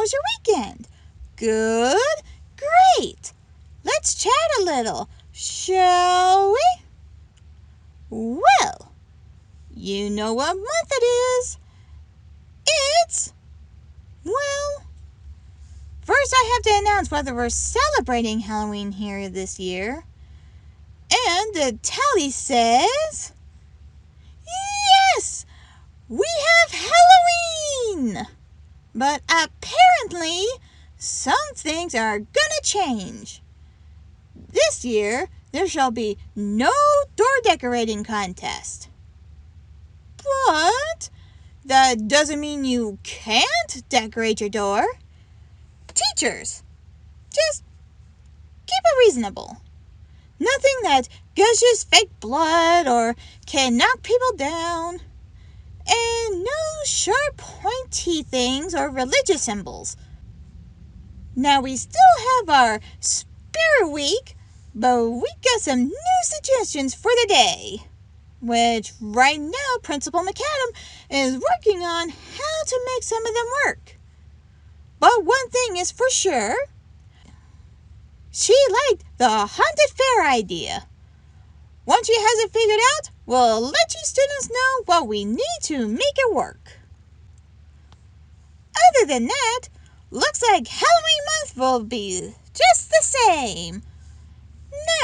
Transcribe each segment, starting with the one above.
was your weekend? Good? Great! Let's chat a little, shall we? Well, you know what month it is. It's, well, first I have to announce whether we're celebrating Halloween here this year. And the tally says, yes, we have Halloween! But apparently, some things are gonna change. This year, there shall be no door decorating contest. But that doesn't mean you can't decorate your door. Teachers, just keep it reasonable. Nothing that gushes fake blood or can knock people down. And no sharp pointy things or religious symbols. Now we still have our Spirit Week, but we got some new suggestions for the day, which right now Principal McAdam is working on how to make some of them work. But one thing is for sure, she liked the haunted fair idea. Once she has it figured out, we'll let you students know what we need to make it work. Other than that, looks like Halloween month will be just the same.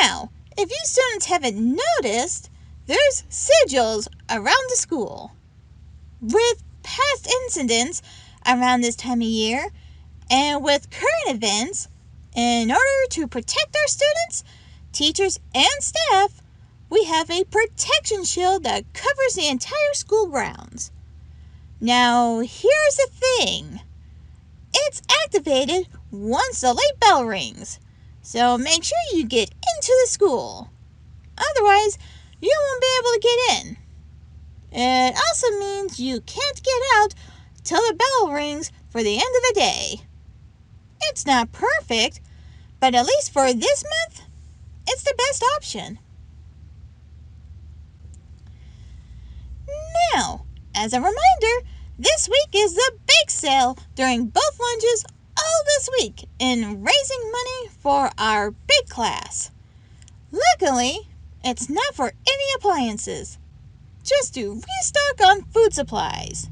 Now, if you students haven't noticed, there's sigils around the school. With past incidents around this time of year, and with current events, in order to protect our students, teachers, and staff, we have a protection shield that covers the entire school grounds. Now, here's the thing. It's activated once the late bell rings, so make sure you get into the school. Otherwise, you won't be able to get in. It also means you can't get out till the bell rings for the end of the day. It's not perfect, but at least for this month, it's the best option. Now, as a reminder, this week is the bake sale during both lunches all this week in raising money for our bake class. Luckily, it's not for any appliances, just to restock on food supplies.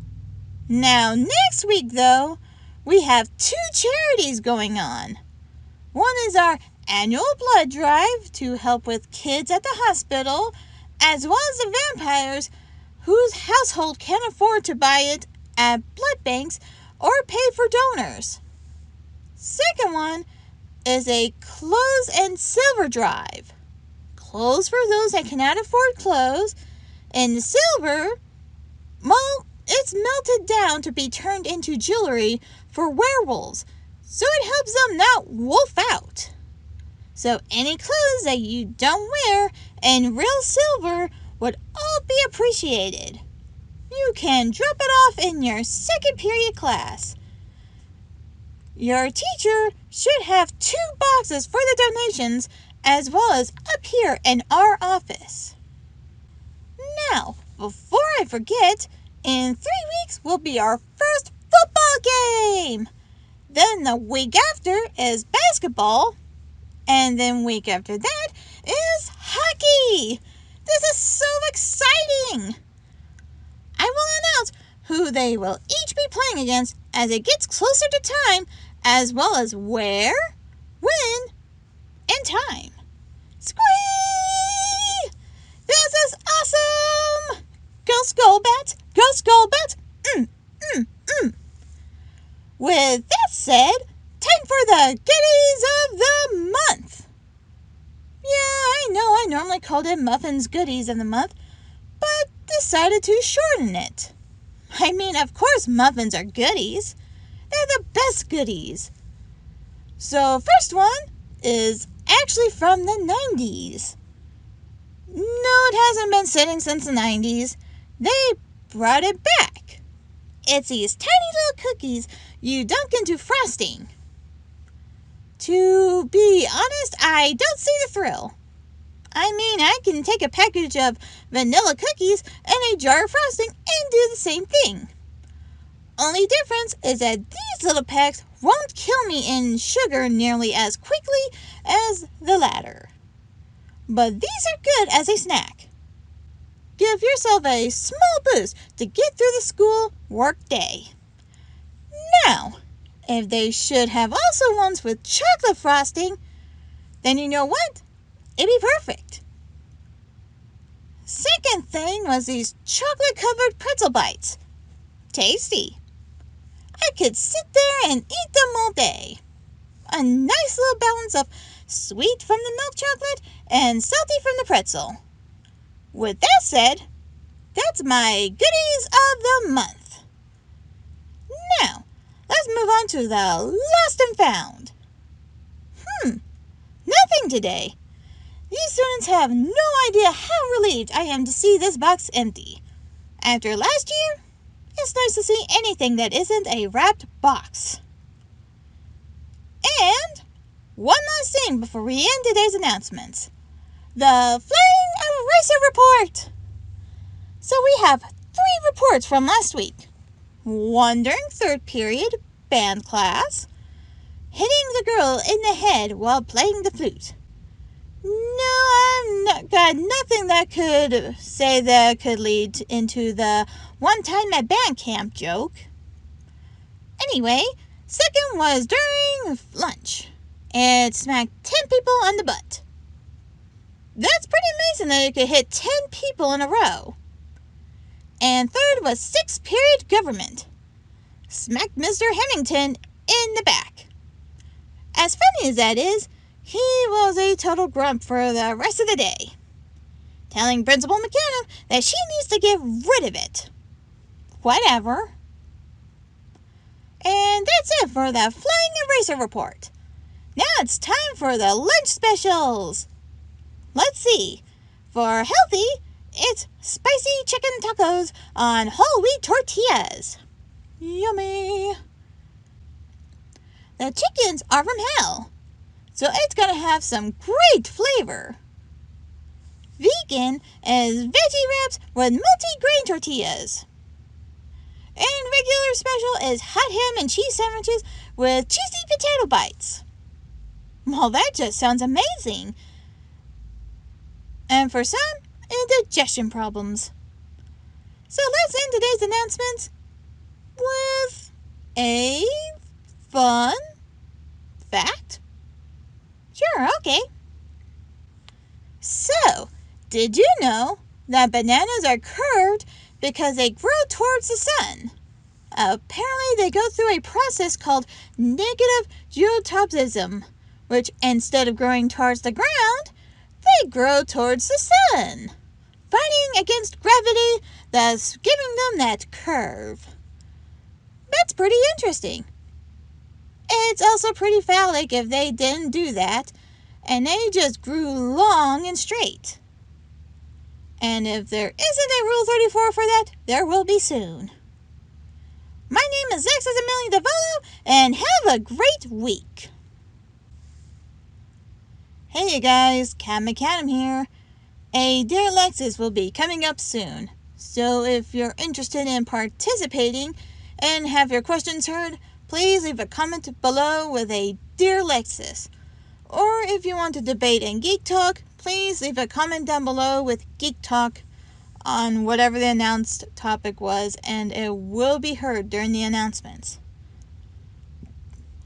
Now, next week, though, we have 2 charities going on. One is our annual blood drive to help with kids at the hospital, as well as the vampires whose household can't afford to buy it at blood banks or pay for donors. Second one is a clothes and silver drive. Clothes for those that cannot afford clothes, and silver, well, it's melted down to be turned into jewelry for werewolves, so it helps them not wolf out. So any clothes that you don't wear in real silver would all be appreciated. You can drop it off in your second period class. Your teacher should have 2 boxes for the donations, as well as up here in our office. Now, before I forget, in 3 weeks will be our first football game. Then the week after is basketball. And then week after that is hockey. This is so exciting. I will announce who they will each be playing against as it gets closer to time, as well as where, when, and time. Squee! This is awesome! Go Skullbats! Go Skullbats! With that said, time for the goodies of the month. Yeah, I know I normally called it Muffins Goodies of the Month, but decided to shorten it. I mean, of course muffins are goodies. They're the best goodies. So first one is actually from the 90s. No, it hasn't been sitting since the 90s. They brought it back. It's these tiny little cookies you dunk into frosting. To be honest, I don't see the thrill. I mean, I can take a package of vanilla cookies and a jar of frosting and do the same thing. Only difference is that these little packs won't kill me in sugar nearly as quickly as the latter. But these are good as a snack. Give yourself a small boost to get through the school work day. Now, if they should have also ones with chocolate frosting, then you know what? It'd be perfect. Second thing was these chocolate-covered pretzel bites. Tasty. I could sit there and eat them all day. A nice little balance of sweet from the milk chocolate and salty from the pretzel. With that said, that's my goodies of the month. Now, let's move on to the lost and found. Nothing today. These students have no idea how relieved I am to see this box empty. After last year, it's nice to see anything that isn't a wrapped box. And one last thing before we end today's announcements. The Flying Eraser Report. So we have 3 reports from last week. One during 3rd period band class, hitting the girl in the head while playing the flute. No, I've got nothing that could say that could lead into the one time at band camp joke. Anyway, second was during lunch. It smacked 10 people on the butt. That's pretty amazing that it could hit 10 people in a row. And third was 6th period government. Smacked Mr. Hennington in the back. As funny as that is, he was a total grump for the rest of the day, telling Principal McAdam that she needs to get rid of it. Whatever. And that's it for the Flying Eraser Report. Now it's time for the lunch specials. Let's see. For healthy, it's spicy chicken tacos on whole wheat tortillas. Yummy. The chickens are from hell, so it's going to have some great flavor. Vegan is veggie wraps with multi-grain tortillas. And regular special is hot ham and cheese sandwiches with cheesy potato bites. Well, that just sounds amazing. And for some, indigestion problems. So let's end today's announcements with a fun fact? Sure, okay. So, did you know that bananas are curved because they grow towards the sun? Apparently, they go through a process called negative geotopsism, which instead of growing towards the ground, they grow towards the sun, fighting against gravity, thus giving them that curve. That's pretty interesting. It's also pretty phallic if they didn't do that, and they just grew long and straight. And if there isn't a Rule 34 for that, there will be soon. My name is Lexis Develop, and have a great week. Hey you guys, KattMcAdam here. A Dear Lexis will be coming up soon, so if you're interested in participating and have your questions heard, please leave a comment below with a Dear Lexis. Or if you want to debate and geek talk, please leave a comment down below with geek talk on whatever the announced topic was, and it will be heard during the announcements.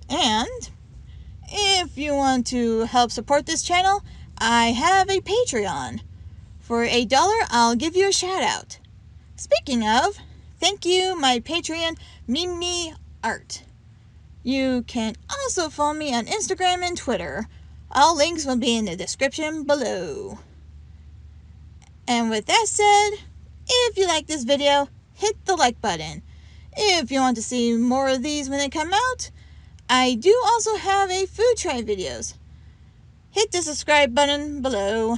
And if you want to help support this channel, I have a Patreon. For $1, I'll give you a shout out. Speaking of, thank you, my Patreon, GMD Art. You can also follow me on Instagram and Twitter. All links will be in the description below. And with that said, if you like this video, hit the like button. If you want to see more of these when they come out, I do also have a food try videos. Hit the subscribe button below.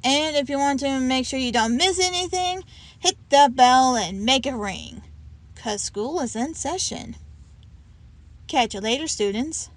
And if you want to make sure you don't miss anything, hit the bell and make it ring, 'cause school is in session. Catch you later, students.